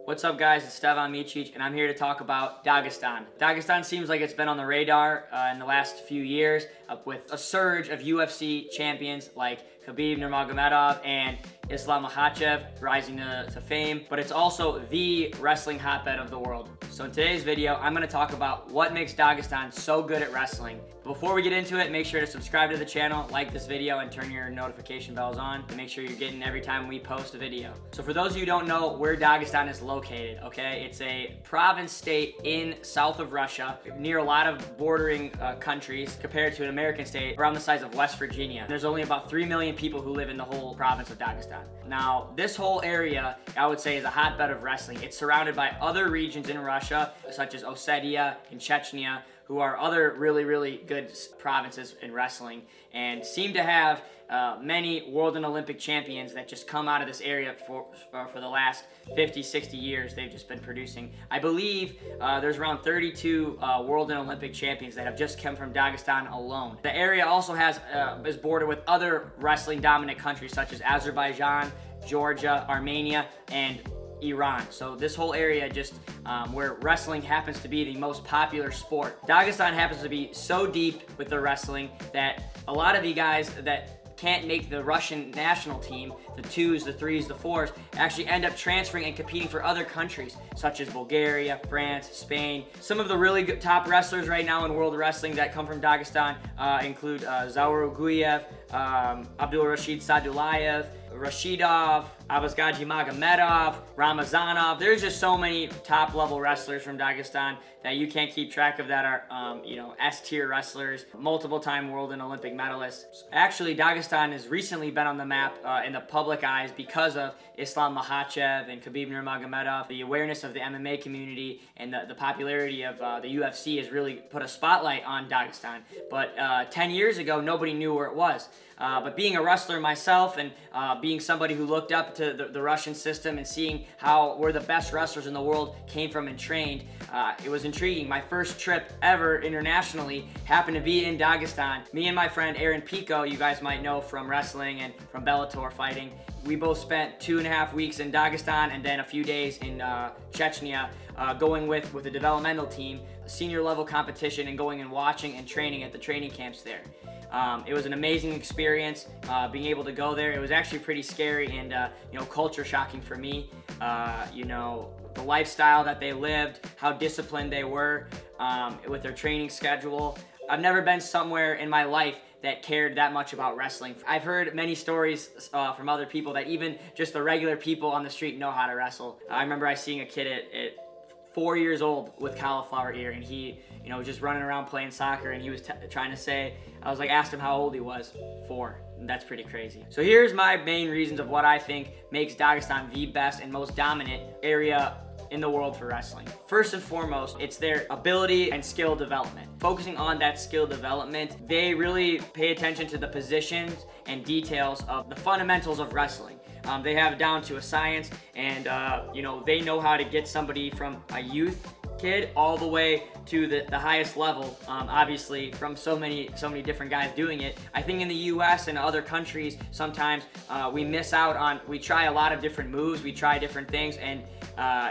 What's up guys, it's Stevan and I'm here to talk about Dagestan. Dagestan seems like it's been on the radar in the last few years with a surge of UFC champions like Khabib Nurmagomedov and Islam Makhachev rising to fame, but it's also the wrestling hotbed of the world. So in today's video, I'm going to talk about what makes Dagestan so good at wrestling. Before we get into it, make sure to subscribe to the channel, like this video, and turn your notification bells on to make sure you're getting every time we post a video. So for those of you who don't know where Dagestan is located, okay, it's a province state in south of Russia, near a lot of bordering countries compared to an American state around the size of West Virginia. There's only about 3 million people who live in the whole province of Dagestan. Now, this whole area, I would say, is a hotbed of wrestling. It's surrounded by other regions in Russia, such as Ossetia and Chechnya, who are other really good provinces in wrestling, and seem to have many world and Olympic champions that just come out of this area for the last 50, 60 years. They've just been producing. I believe there's around 32 world and Olympic champions that have just come from Dagestan alone. The area also is bordered with other wrestling dominant countries such as Azerbaijan, Georgia, Armenia, and Iran. So this whole area just where wrestling happens to be the most popular sport. Dagestan happens to be so deep with the wrestling that a lot of you guys that can't make the Russian national team, the 2s, the 3s, the 4s, actually end up transferring and competing for other countries, such as Bulgaria, France, Spain. Some of the really good top wrestlers right now in world wrestling that come from Dagestan include Zaur Guyev, Abdul Rashid Sadulayev, Rashidov, Abazgaji Magomedov, Ramazanov. There's just so many top level wrestlers from Dagestan that you can't keep track of that are, S-tier wrestlers, multiple time world and Olympic medalists. Actually, Dagestan has recently been on the map in the public eyes because of Islam Makhachev and Khabib Nurmagomedov. The awareness of the MMA community and the popularity of the UFC has really put a spotlight on Dagestan. But 10 years ago, nobody knew where it was. But being a wrestler myself and being somebody who looked up to the Russian system and seeing where the best wrestlers in the world came from and trained, it was intriguing. My first trip ever internationally happened to be in Dagestan. Me and my friend Aaron Pico, you guys might know from wrestling and from Bellator fighting, we both spent 2.5 weeks in Dagestan and then a few days in Chechnya, going with a developmental team, a senior level competition, and going and watching and training at the training camps there. It was an amazing experience being able to go there. It was actually pretty scary and culture shocking for me. The lifestyle that they lived, how disciplined they were with their training schedule. I've never been somewhere in my life that cared that much about wrestling. I've heard many stories from other people that even just the regular people on the street know how to wrestle. I remember seeing a kid at 4 years old with cauliflower ear, and he was just running around playing soccer, and he was trying to say, asked him how old he was. 4. That's pretty crazy. So here's my main reasons of what I think makes Dagestan the best and most dominant area in the world for wrestling. First and foremost, it's their ability and skill development. Focusing on that skill development, they really pay attention to the positions and details of the fundamentals of wrestling. They have it down to a science, and they know how to get somebody from a youth kid all the way to the highest level, obviously from so many different guys doing it. I think in the US and other countries sometimes we miss out on, we try a lot of different moves, we try different things, and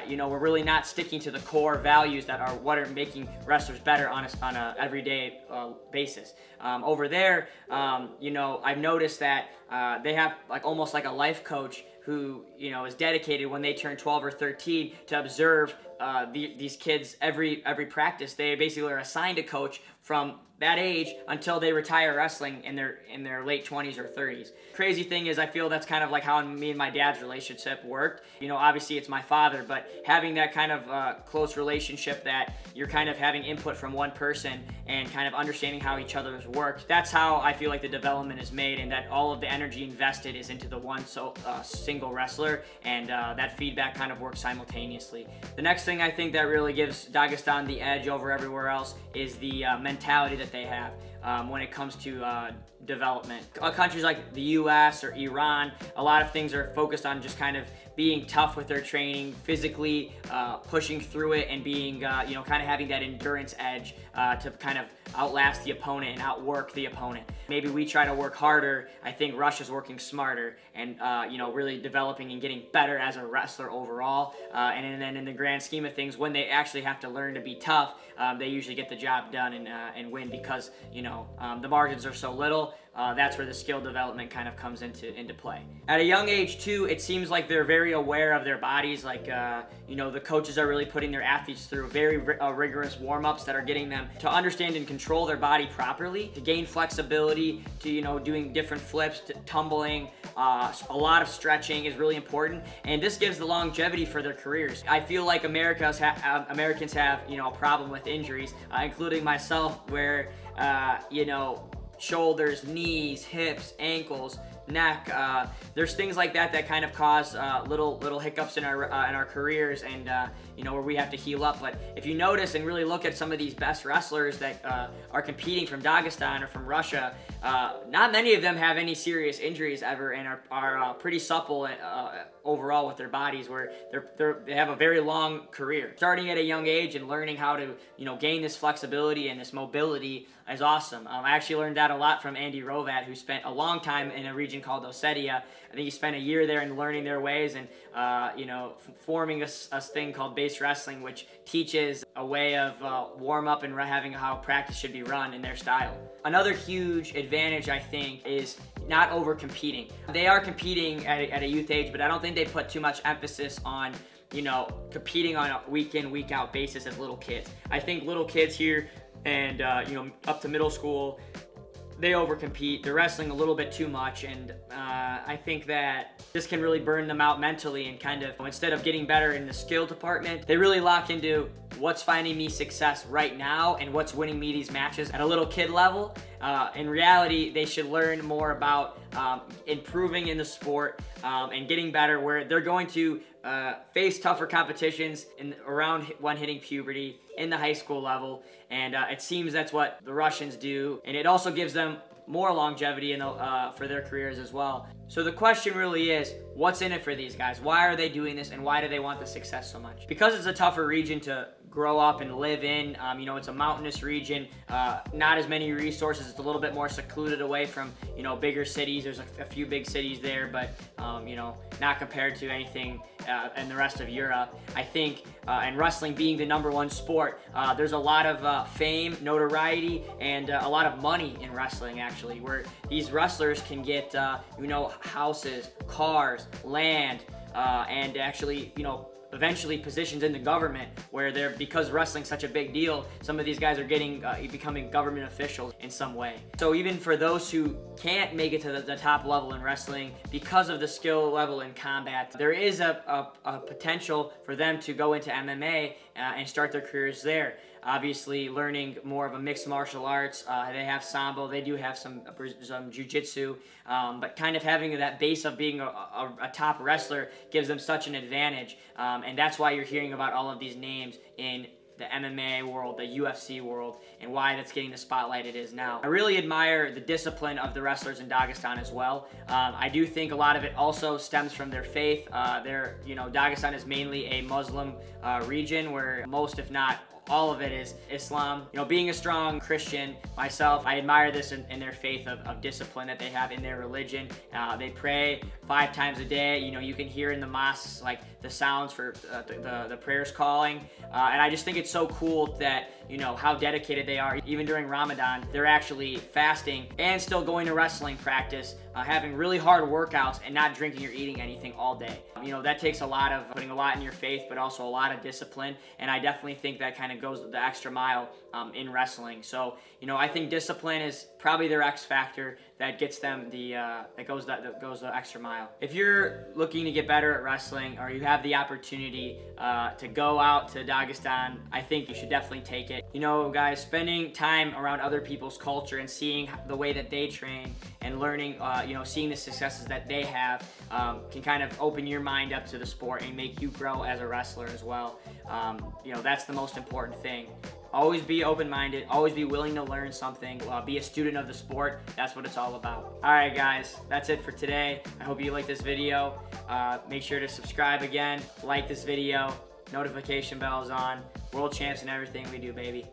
we're really not sticking to the core values that are what are making wrestlers better on a everyday basis. Over there, I've noticed that they have almost like a life coach who is dedicated when they turn 12 or 13 to observe these kids every practice. They basically are assigned a coach from that age until they retire wrestling in their late 20s or 30s. Crazy thing is, I feel that's kind of like how me and my dad's relationship worked. Obviously it's my father, but having that kind of close relationship that you're kind of having input from one person and kind of understanding how each other's work, that's how I feel like the development is made, and that all of the energy invested is into the one single wrestler, and that feedback kind of works simultaneously. The next thing I think that really gives Dagestan the edge over everywhere else is the mentality that they have when it comes to development. Countries like the US or Iran, a lot of things are focused on just kind of being tough with their training, physically pushing through it, and being, kind of having that endurance edge to kind of outlast the opponent and outwork the opponent. Maybe we try to work harder. I think Russia's working smarter and, really developing and getting better as a wrestler overall. And then in the grand scheme of things, when they actually have to learn to be tough, they usually get the job done and win because, the margins are so little. That's where the skill development kind of comes into play. At a young age too, it seems like they're very aware of their bodies. Like, the coaches are really putting their athletes through very rigorous warm-ups that are getting them to understand and control their body properly, to gain flexibility, to, doing different flips, to tumbling. A lot of stretching is really important, and this gives the longevity for their careers. I feel like Americans have, a problem with injuries, including myself, where, shoulders, knees, hips, ankles, neck. There's things like that kind of cause little hiccups in our careers, and where we have to heal up. But if you notice and really look at some of these best wrestlers that are competing from Dagestan or from Russia, not many of them have any serious injuries ever, and are pretty supple overall with their bodies, where they have a very long career. Starting at a young age and learning how to gain this flexibility and this mobility is awesome. I actually learned that a lot from Andy Rovat, who spent a long time in a region called Ossetia. I think he spent a year there and learning their ways and forming a thing called base wrestling, which teaches a way of warm up and having how practice should be run in their style. Another huge advantage, I think, is not over competing. They are competing at a youth age, but I don't think they put too much emphasis on competing on a week in, week out basis as little kids. I think little kids here and up to middle school, they overcompete. They're wrestling a little bit too much, and I think that this can really burn them out mentally, and kind of, instead of getting better in the skill department, they really lock into what's finding me success right now and what's winning me these matches at a little kid level. In reality, they should learn more about improving in the sport and getting better, where they're going to face tougher competitions around when hitting puberty, in the high school level, and it seems that's what the Russians do, and it also gives them more longevity for their careers as well. So the question really is, what's in it for these guys? Why are they doing this, and why do they want the success so much? Because it's a tougher region to grow up and live in. It's a mountainous region, not as many resources. It's a little bit more secluded away from, bigger cities. There's a few big cities there, but, not compared to anything in the rest of Europe. I think, and wrestling being the #1 sport, there's a lot of fame, notoriety, and a lot of money in wrestling, actually, where these wrestlers can get, houses, cars, land, and actually, eventually positions in the government, where because wrestling's such a big deal, some of these guys are becoming government officials in some way. So even for those who can't make it to the top level in wrestling because of the skill level in combat, there is a potential for them to go into MMA and start their careers there. Obviously, learning more of a mixed martial arts. They have Sambo, they do have some jiu-jitsu, but kind of having that base of being a top wrestler gives them such an advantage, and that's why you're hearing about all of these names in the MMA world, the UFC world, and why that's getting the spotlight it is now. I really admire the discipline of the wrestlers in Dagestan as well. I do think a lot of it also stems from their faith. Dagestan is mainly a Muslim region, where most, if not all of it, is Islam. Being a strong Christian myself, I admire this in their faith of discipline that they have in their religion. They pray 5 times a day. You can hear in the mosques like the sounds for the prayers calling, and I just think it's so cool that how dedicated they are. Even during Ramadan, they're actually fasting and still going to wrestling practice, having really hard workouts, and not drinking or eating anything all day. That takes a lot of putting a lot in your faith, but also a lot of discipline, and I definitely think that kind of goes the extra mile in wrestling. So I think discipline is probably their X factor that gets them that goes the extra mile. If you're looking to get better at wrestling, or you have the opportunity to go out to Dagestan, I think you should definitely take it. Guys, spending time around other people's culture and seeing the way that they train and learning, seeing the successes that they have can kind of open your mind up to the sport and make you grow as a wrestler as well. That's the most important thing. Always be open-minded. Always be willing to learn something. Be a student of the sport. That's what it's all about. All right, guys. That's it for today. I hope you liked this video. Make sure to subscribe again. Like this video. Notification bells on. World champs and everything we do, baby.